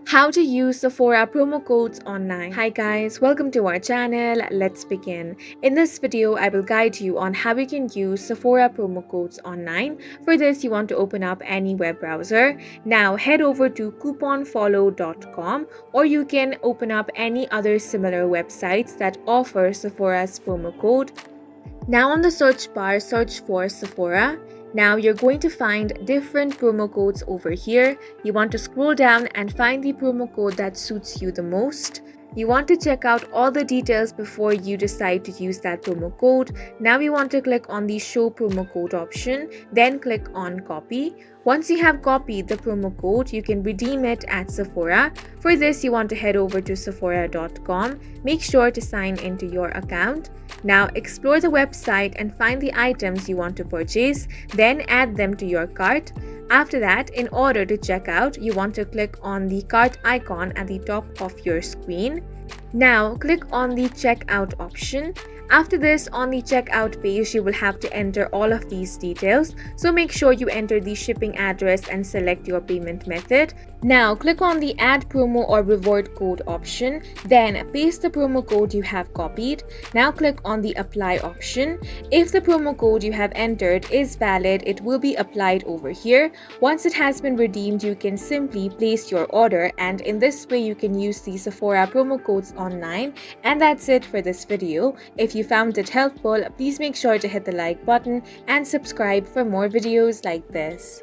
How to use Sephora promo codes online. Hi guys, welcome to our channel. Let's begin. In this video, I will guide you on how you can use Sephora promo codes online. For this, you want to open up any web browser. Now head over to couponfollow.com, or you can open up any other similar websites that offer Sephora's promo code. Now on the search bar, search for Sephora. Now you're going to find different promo codes over here. You want to scroll down and find the promo code that suits you the most. You want to check out all the details before you decide to use that promo code. Now you want to click on the show promo code option, then click on copy. Once you have copied the promo code, you can redeem it at Sephora. For this, you want to head over to sephora.com. Make sure to sign into your account. Now explore the website and find the items you want to purchase, then add them to your cart. After that, in order to check out, you want to click on the cart icon at the top of your screen. Now click on the checkout option. After this, on the checkout page, you will have to enter all of these details. So make sure you enter the shipping address and select your payment method. Now click on the add promo or reward code option. Then paste the promo code you have copied. Now click on the apply option. If the promo code you have entered is valid, it will be applied over here. Once it has been redeemed, you can simply place your order, and in this way you can use the Sephora promo codes online. And that's it for this video. If you found it helpful, please make sure to hit the like button and subscribe for more videos like this.